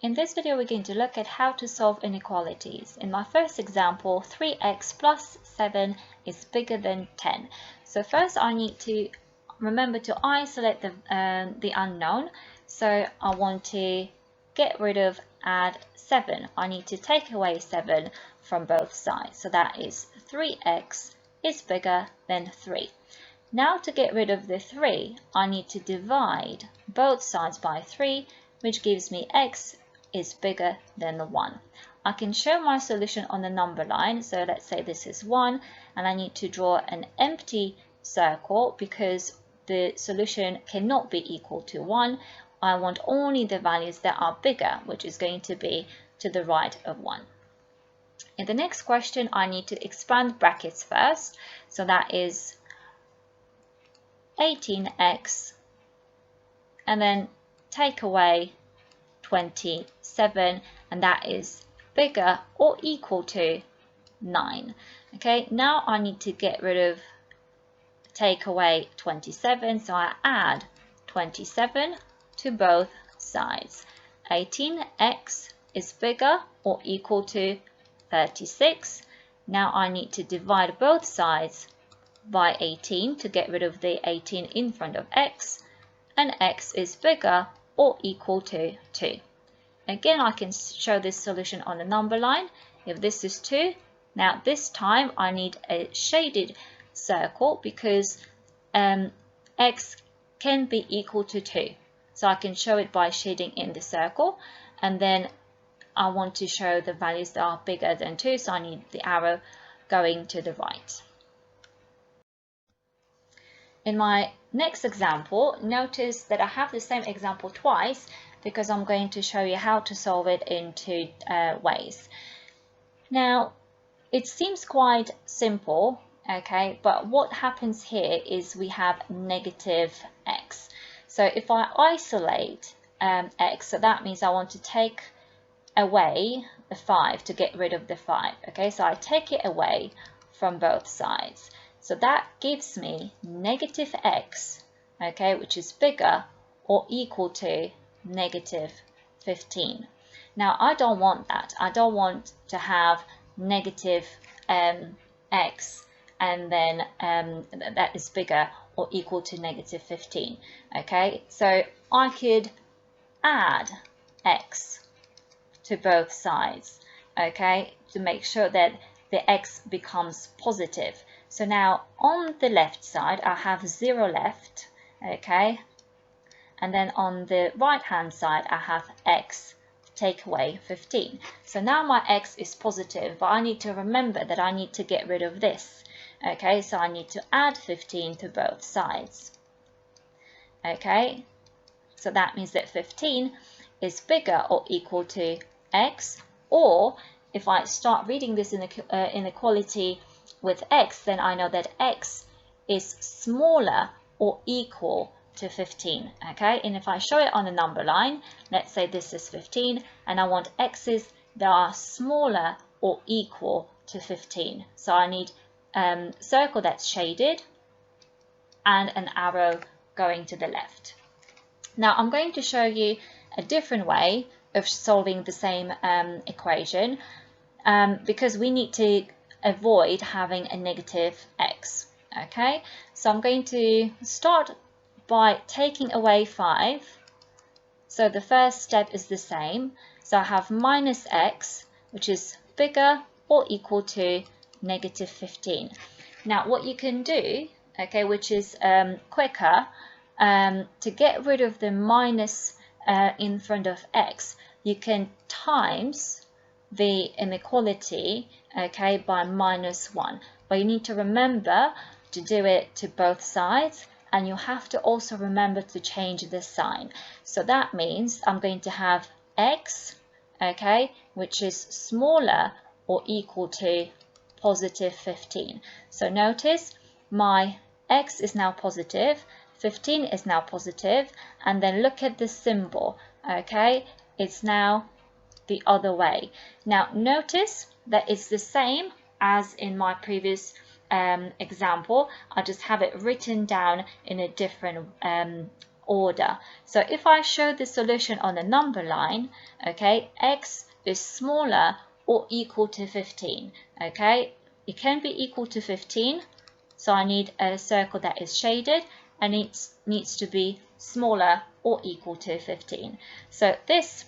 In this video, we're going to look at how to solve inequalities. In my first example, 3x plus 7 is bigger than 10. So first I need to remember to isolate the unknown. So I want to get rid of add 7. I need to take away 7 from both sides. So that is 3x is bigger than 3. Now to get rid of the 3, I need to divide both sides by 3, which gives me x is bigger than 1. I can show my solution on the number line. So let's say this is 1, and I need to draw an empty circle because the solution cannot be equal to 1. I want only the values that are bigger, which is going to be to the right of 1. In the next question, I need to expand brackets first. So that is 18x, and then take away 27, and that is bigger or equal to 9. Okay, now I need to get rid of take away 27, so I add 27 to both sides. 18x is bigger or equal to 36. Now I need to divide both sides by 18 to get rid of the 18 in front of x, and x is bigger or equal to 2. Again, I can show this solution on the number line. If this is 2, now this time I need a shaded circle because x can be equal to 2. So I can show it by shading in the circle, and then I want to show the values that are bigger than 2, so I need the arrow going to the right. In my next example, notice that I have the same example twice because I'm going to show you how to solve it in two ways. Now, it seems quite simple, okay, but what happens here is we have negative x. So if I isolate x, so that means I want to take away the 5 to get rid of the 5, okay, so I take it away from both sides. So that gives me negative x, okay, which is bigger or equal to negative 15. Now, I don't want that. I don't want to have negative x and then that is bigger or equal to negative 15, okay? So I could add x to both sides, okay, to make sure that the x becomes positive. So now on the left side, I have 0 left, okay? And then on the right hand side, I have x take away 15. So now my x is positive, but I need to remember that I need to get rid of this, okay? So I need to add 15 to both sides, okay? So that means that 15 is bigger or equal to x, or if I start reading this inequality with x, then I know that x is smaller or equal to 15, okay? And if I show it on a number line, let's say this is 15, and I want x's that are smaller or equal to 15. So I need a circle that's shaded and an arrow going to the left. Now I'm going to show you a different way of solving the same equation because we need to avoid having a negative x, okay? So I'm going to start by taking away 5. So the first step is the same. So I have minus x, which is bigger or equal to negative 15. Now what you can do, okay, which is quicker, to get rid of the minus in front of x, you can times the inequality, okay, by -1. But you need to remember to do it to both sides, and you have to also remember to change the sign. So that means I'm going to have x, okay, which is smaller or equal to positive 15. So notice my x is now positive, 15 is now positive, and then look at the symbol, okay, it's now the other way. Now notice that it's the same as in my previous example. I just have it written down in a different order. So if I show the solution on the number line, okay, x is smaller or equal to 15, okay? It can be equal to 15, so I need a circle that is shaded, and it needs to be smaller or equal to 15. So this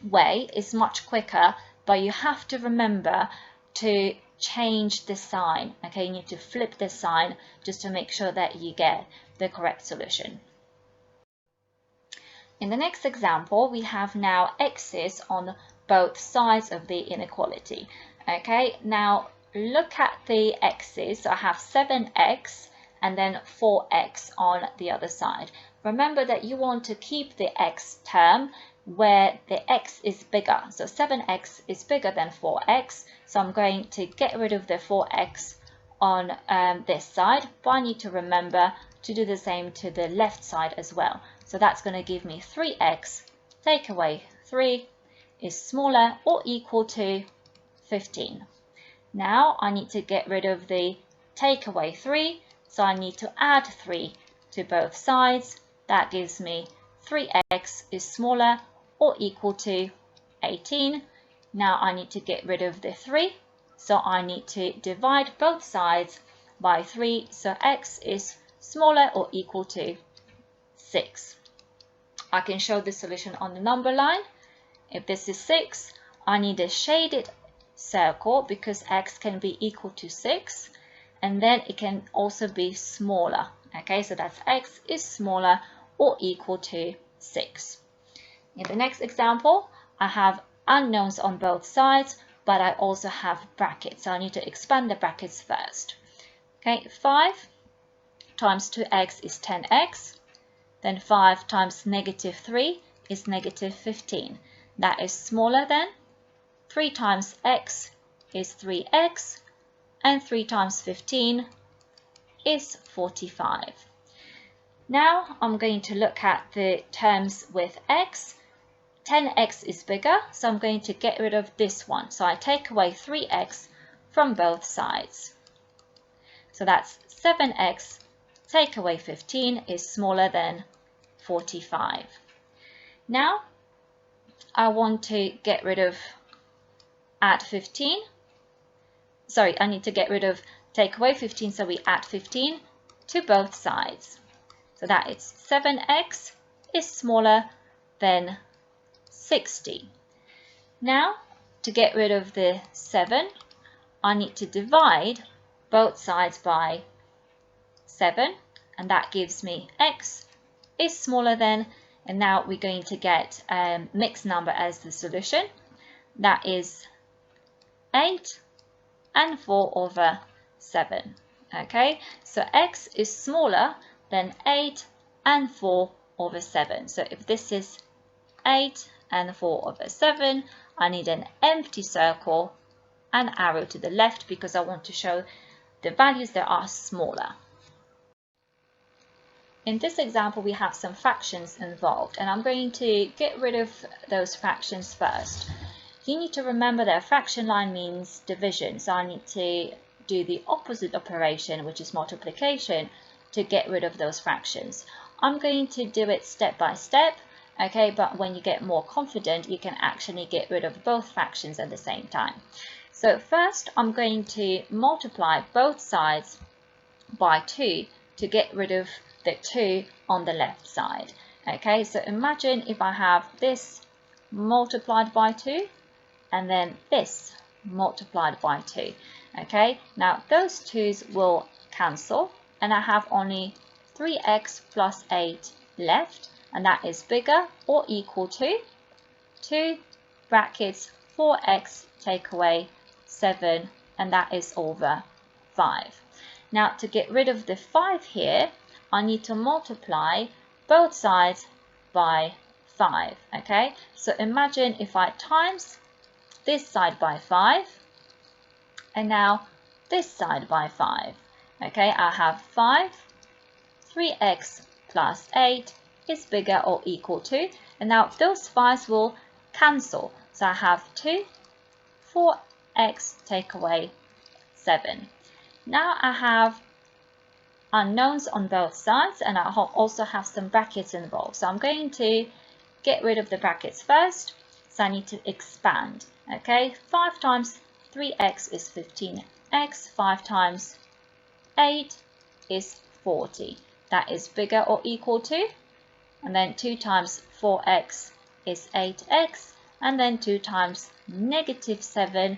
way is much quicker, but you have to remember to change the sign, okay? You need to flip the sign just to make sure that you get the correct solution. In the next example, we have now x's on both sides of the inequality. Okay, now look at the x's. So I have 7x and then 4x on the other side. Remember that you want to keep the x term where the x is bigger. So 7x is bigger than 4x. So I'm going to get rid of the 4x on this side, but I need to remember to do the same to the left side as well. So that's going to give me 3x, take away 3 is smaller or equal to 15. Now I need to get rid of the take away 3, so I need to add 3 to both sides. That gives me 3x is smaller or equal to 18. Now I need to get rid of the 3, so I need to divide both sides by 3, so x is smaller or equal to 6. I can show the solution on the number line. If this is 6, I need a shaded circle because x can be equal to 6, and then it can also be smaller. Okay, so that's x is smaller or equal to 6. In the next example, I have unknowns on both sides, but I also have brackets, so I need to expand the brackets first. Okay, 5 times 2x is 10x. Then 5 times negative 3 is negative 15. That is smaller than 3 times x is 3x, and 3 times 15 is 45. Now I'm going to look at the terms with x. 10x is bigger, so I'm going to get rid of this one. So I take away 3x from both sides. So that's 7x, take away 15 is smaller than 45. Now I want to get rid of add 15. Sorry, I need to get rid of take away 15, so we add 15 to both sides. So that is 7x is smaller than 60. Now to get rid of the 7, I need to divide both sides by 7, and that gives me x is smaller than, and now we're going to get mixed number as the solution. That is 8 and 4 over 7. Okay, so x is smaller than 8 and 4 over 7. So if this is 8 and 4 over 7, I need an empty circle, an arrow to the left, because I want to show the values that are smaller. In this example, we have some fractions involved, and I'm going to get rid of those fractions first. You need to remember that a fraction line means division, so I need to do the opposite operation, which is multiplication, to get rid of those fractions. I'm going to do it step by step, okay, but when you get more confident, you can actually get rid of both fractions at the same time. So first, I'm going to multiply both sides by 2 to get rid of the 2 on the left side. Okay, so imagine if I have this multiplied by 2 and then this multiplied by 2. Okay, now those 2's will cancel, and I have only 3x plus 8 left, and that is bigger or equal to 2 brackets 4x take away 7, and that is over 5. Now to get rid of the 5 here, I need to multiply both sides by 5. Okay, so imagine if I times this side by 5 and now this side by 5. Okay, I have 5, 3x plus 8 is bigger or equal to, and now those 5's will cancel. So I have 2, 4x take away 7. Now I have unknowns on both sides, and I also have some brackets involved. So I'm going to get rid of the brackets first. So I need to expand. Okay, 5 times 3x is 15x, 5 times 8 is 40. That is bigger or equal to, and then 2 times 4x is 8x, and then 2 times negative 7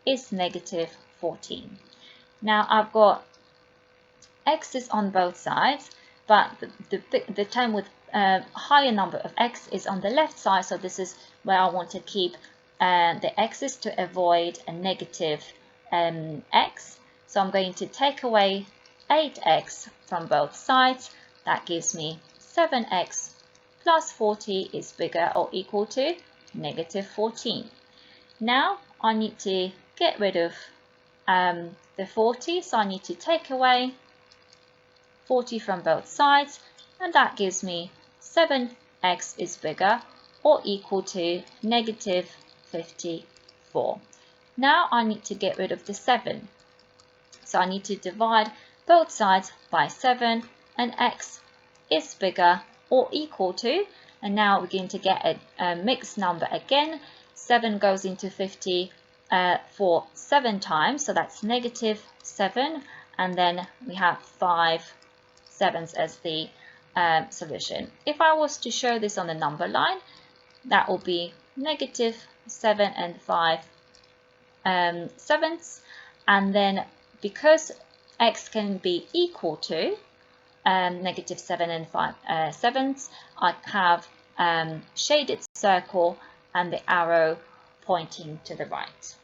is negative 14. Now I've got x's on both sides, but the term with a higher number of x is on the left side, so this is where I want to keep the x's to avoid a negative x. So I'm going to take away 8x from both sides. That gives me 7x plus 40 is bigger or equal to negative 14. Now I need to get rid of the 40, so I need to take away 40 from both sides, and that gives me 7x is bigger or equal to negative 54. Now I need to get rid of the 7. So I need to divide both sides by 7, and x is bigger or equal to, and now we're going to get a mixed number again. 7 goes into 50 for 7 times, so that's negative 7, and then we have 5 sevens as the solution. If I was to show this on the number line, that will be negative 7 and 5 sevenths, and then because x can be equal to negative 7 and 5 sevenths, I have shaded circle and the arrow pointing to the right.